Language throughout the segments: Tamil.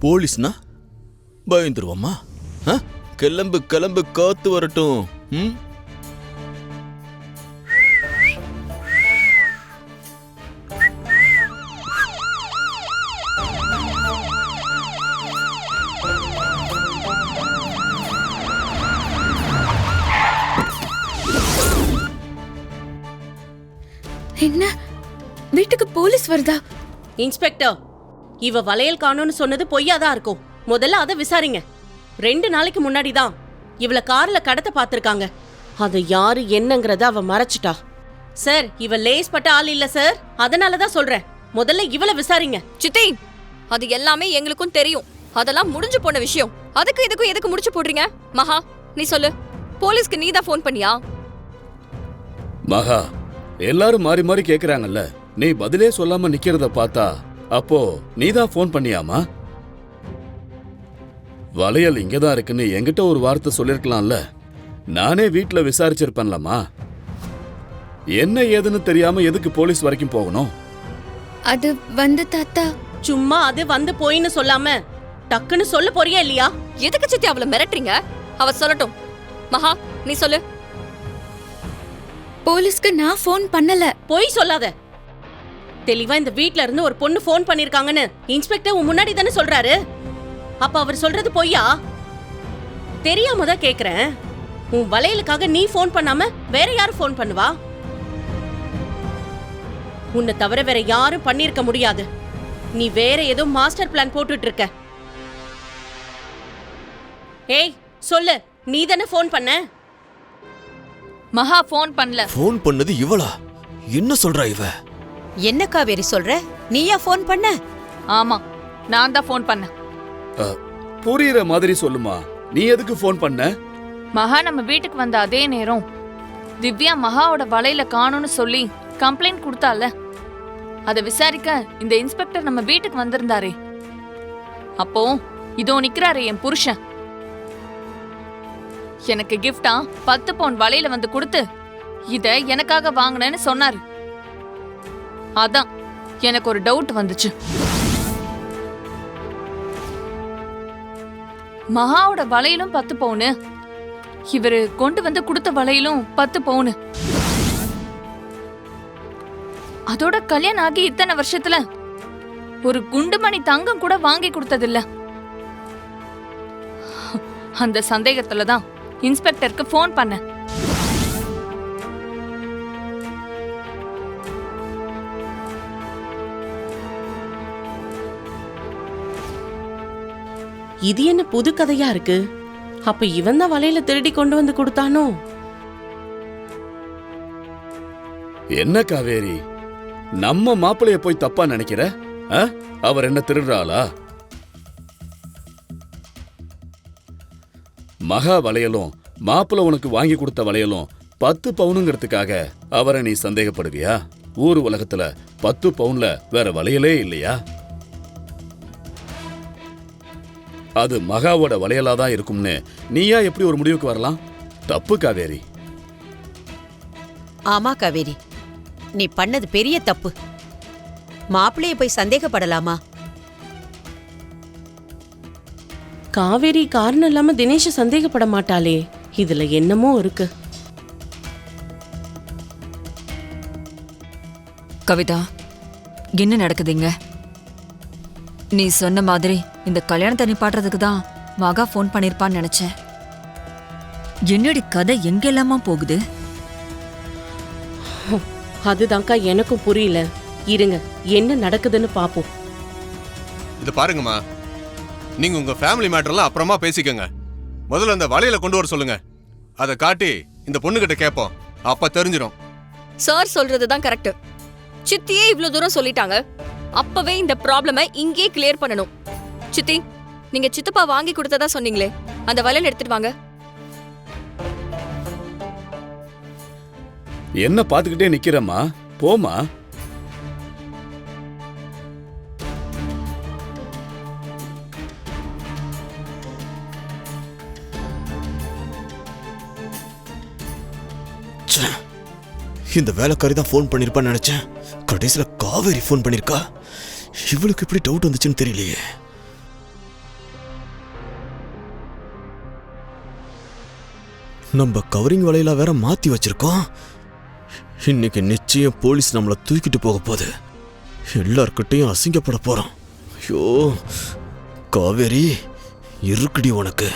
போலீஸ்னா பயந்துருவோமா? கிளம்பு கிளம்பு, காத்து வரட்டும். என்ன, வீட்டுக்கு போலீஸ் வருதா? இன்ஸ்பெக்டர், இவ வளையல் காணோன்னு சொன்னது பொய்யாதான் இருக்கும். முதல்ல அதை விசாரிங்க. 2 நாளைக்கு முன்னாடி தான் இவள கார்ல கடத்த பாத்திருக்காங்க. அது யாரு என்னங்கறத அவ மறைச்சிட்டா. சார், இவ லேஸ் பட்ட ஆள் இல்ல சார், அதனாலதான் சொல்றேன். முதல்ல இவள விசாரிங்க. சித்தி, அது எல்லாமே எங்களுக்கும் தெரியும். அதெல்லாம் முடிஞ்சு போன விஷயம். அதுக்கு இதுக்கும் எதுக்கு முடிச்சு போடுறீங்க? மகா, நீ சொல்லு, போலீஸ்க்கு நீதான் ஃபோன் பண்ணியா? மகா, எல்லாரும் மாறி மாறி கேக்குறாங்கல்ல, நீ பதிலே சொல்லாம நிக்கிறத பார்த்தா அப்போ நீதான் ஃபோன் பண்ணியாமா? வளையல் இங்கதான் இருக்குன்னு என்கிட்ட ஒரு வார்த்தை சொல்லிருக்கலாம்ல. நானே வீட்டுல விசாரிச்சிருப்பேன்லம்மா. என்ன ஏதுன்னு தெரியாம எதுக்கு போலீஸ் வரைக்கும் போகணும்? அது வந்து தாத்தா, சும்மா அது வந்து போயின்னு சொல்லாம டக்குன்னு சொல்ல போறியா இல்லையா? எதுக்கு சித்தி அவளை மிரட்டுறீங்க? அவ சொல்லட்டும். மகா, நீ சொல்லு. போலீஸ்க்கு நான் ஃபோன் பண்ணல. போய் சொல்லாத. தெளிவா இந்த வீட்ல இருந்து ஒரு பொண்ணு ஃபோன் பண்ணிருக்காங்கன்னு இன்ஸ்பெக்டர் உன் முன்னாடி தானே சொல்றாரு. அப்ப அவர் சொல்றது பொய்யா? தெரியாம தான் கேக்குறேன். உன் வளையலுக்காக நீ ஃபோன் பண்ணாம வேற யாரு ஃபோன் பண்ணுவா? உன்னை தவிர வேற யாரும் பண்ணிருக்க முடியாது. நீ வேற ஏதோ மாஸ்டர் பிளான் போட்டுட்டு இருக்க. ஏய், சொல்லு, நீ தானே ஃபோன் பண்ண? மகா ஃபோன் பண்ணல. ஃபோன் பண்ணது இவளா? என்ன சொல்றா இவ? என்ன காவேரி சொல்ற? நீயா ஃபோன் பண்ண? ஆமா, நான் தான் ஃபோன் பண்ணேன். புரியுற மாதிரி சொல்லுமா. நீ எதுக்கு ஃபோன் பண்ண? மகா நம்ம வீட்டுக்கு வந்த அதே நேரம் திவ்யா மகாவோட வலையில காணும்னு சொல்லி கம்ப்ளைண்ட் கொடுத்தால, அதை விசாரிக்க இந்த இன்ஸ்பெக்டர் நம்ம வீட்டுக்கு வந்திருந்தாரே. அப்போ இதோ நிக்கிறாரே என் புருஷன். எனக்கு கிஃப்டா 10 பவுன் வலையில வந்து கொடுத்து இத எனக்காக வாங்கினேன்னு சொன்னாரு. அதான் எனக்கு ஒரு டவுட் வந்துச்சு. மகாவோட வலையிலும் 10 பவுனு, இவரு கொண்டு வந்து கொடுத்த வலையிலும் 10 பவுனு. அதோட கல்யாணம் ஆகி இத்தனை வருஷத்துல ஒரு குண்டுமணி தங்கம் கூட வாங்கி கொடுத்ததில்ல. அந்த சந்தேகத்துலதான் இன்ஸ்பெக்டருக்கு ஃபோன் பண்ண. இது என்ன புது கதையா இருக்கு? அப்ப இவன் தான் வலையில திருடி கொண்டு வந்து கொடுத்தானோ? என்ன காவேரி, நம்ம மாப்பிளைய போய் தப்பா நினைக்கிற? அவர் என்ன திருடுறாளா? மகா வளையலும் மாப்பிள்ள உனக்கு வாங்கி கொடுத்த வளையலும் 10 பவுனுங்கிறதுக்காக அவரை நீ சந்தேகப்படுவியா? ஊர் உலகத்துல 10 பவுன்ல வேற வளையலே இல்லையா? அது மகாவோட வளையலாதான் இருக்கும்னு நீயா எப்படி ஒரு முடிவுக்கு வரலாம்? தப்பு காவேரி. ஆமா காவேரி, நீ பண்ணது பெரிய தப்பு. மாப்பிள்ளைய போய் சந்தேகப்படலாமா? காவேரி காரணம் இல்லாம தினேஷ சந்தேகப்பட மாட்டாளே. இதுல என்னமோ இருக்கு. கவிதா, என்ன நடக்குதுங்க? நீ சொன்ன மாதிரி இந்த கல்யாணத்தை நிப்பாட்டுறதுக்கு தான் மகா ஃபோன் பண்ணிருப்பான்னு நினைச்சேன். என்னடி கதை எங்கெல்லாமா போகுது? அதுதான்க்கா எனக்கும் புரியல. இருங்க, என்ன நடக்குதுன்னு பாப்போம். இது பாருங்கம்மா, நீங்க உங்க ஃபேமிலி மேட்டர்லாம் அப்புறமா பேசிக்கங்க. முதல்ல அந்த வலையில கொண்டு வர சொல்லுங்க. அதை காட்டி இந்த பொண்ணுகிட்ட கேட்போம். அப்ப தெரிஞ்சிடும். சார் சொல்றதுதான் கரெக்ட். சித்தியே இவ்ளோ தூரம் சொல்லிட்டாங்க. அப்பவே இந்த ப்ராப்ளமை இங்கே கிளியர் பண்ணணும். சித்தி, நீங்க சித்தப்பா வாங்கி கொடுத்ததா சொன்னீங்களே, அந்த வலையில எடுத்துட்டு வாங்க. என்ன பாத்துக்கிட்டே நிக்கிறம்மா? போமா. இந்த வேலைக்காரி தான் ஃபோன் பண்ணிருப்பான்னு நினைச்சேன். கடைசியில காவேரி ஃபோன் பண்ணிருக்கா. இவளுக்கு இப்படி டவுட் வந்துச்சுன்னு தெரியலையே. நம்ம கவரிங் வலையில வேற மாத்தி வச்சிருக்கோம். இன்னைக்கு நிச்சயம் போலீஸ் நம்மளை தூக்கிட்டு போக போகுது. எல்லார்கிட்டையும் அசிங்கப்பட போறோம். ஐயோ காவேரி, இருக்குடி உனக்கு.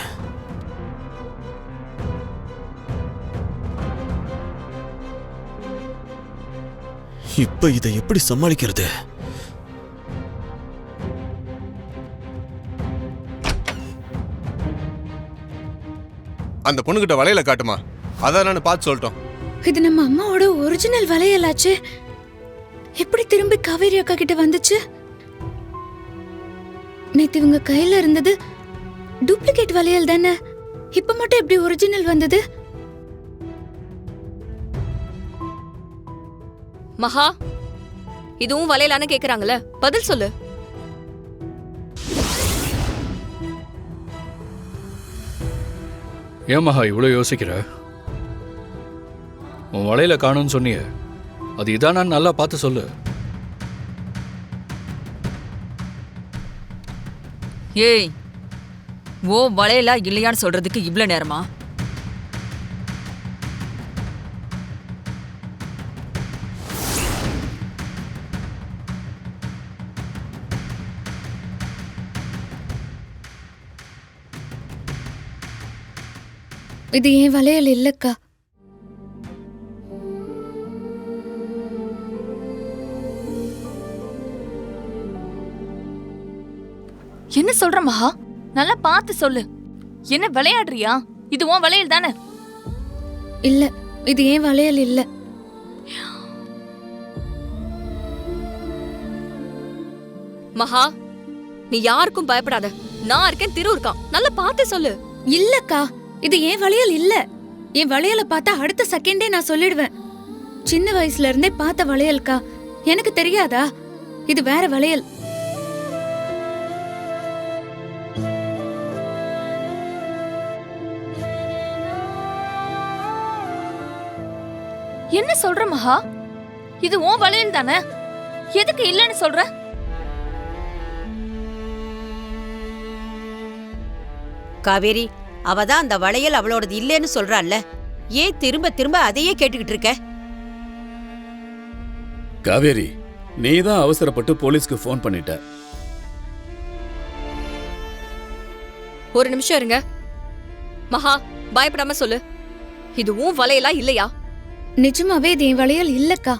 இப்ப இதை எப்படி சமாளிக்கிறது? அந்த பொண்ணுகிட்ட வலையில காட்டுமா, அதான் நான் பார்த்து சொல்லிட்டோம். இது நம்ம அம்மாவோட ஒரிஜினல் வளையலாச்சு. எப்படி திரும்பி காவேரி அக்கா கிட்ட வந்துச்சு? நேத்து இவங்க கையில இருந்தது டூப்ளிகேட் வளையல் தானே, இப்ப மட்டும் எப்படி ஒரிஜினல் வந்தது? மகா, இதுவும் வளையலான்னு கேக்குறாங்கல்ல, பதில் சொல்லு. ஏன் மகா இவ்வளோ யோசிக்கிற? உன் வலையில காணும்னு சொன்னிய, அது இதானான்னு நல்லா பார்த்து சொல்லு. ஏய், ஓ வளையலா இல்லையான்னு சொல்றதுக்கு இவ்ளோ நேரமா? இது ஏன் வளையல் இல்லக்கா. என்ன சொல்ற மகா? நல்லா பார்த்து சொல்லு. என்ன விளையாடுறியா? இது உன் வளையல் தானே? இல்ல, இது ஏன் வளையல் இல்ல. மகா, நீ யாருக்கும் பயப்படாத. நான் இருக்கேன், திரு இருக்கான். நல்லா பார்த்து சொல்லு. இல்லக்கா, இது ஏன் வளையல் இல்ல. என் வளையலை பார்த்தா அடுத்த செகண்டே நான் சொல்லிடுவேன். சின்ன வயசுல இருந்தே பார்த்த வளையல்கா, எனக்கு தெரியாதா? இது வேற வளையல். என்ன சொல்ற மகா? இது உன் வளையல் தானே? எதுக்கு இல்லன்னு சொல்ற? காவேரி, அவதான் அந்த வளையல் அவளோடது இல்லைன்னு சொல்றாள்ல, ஏன் திரும்ப திரும்ப அதையே கேட்டுக்கிட்டு இருக்க? காவேரி, நீதான் அவசரப்பட்டு போலீஸ்க்கு ஃபோன் பண்ணிட்ட. ஒரு நிமிஷம் இருங்க. மகா, பயப்படாம சொல்லு. இது உன் வளையலா இல்லையா? நிஜமாவே இது என் வளையல் இல்லக்கா.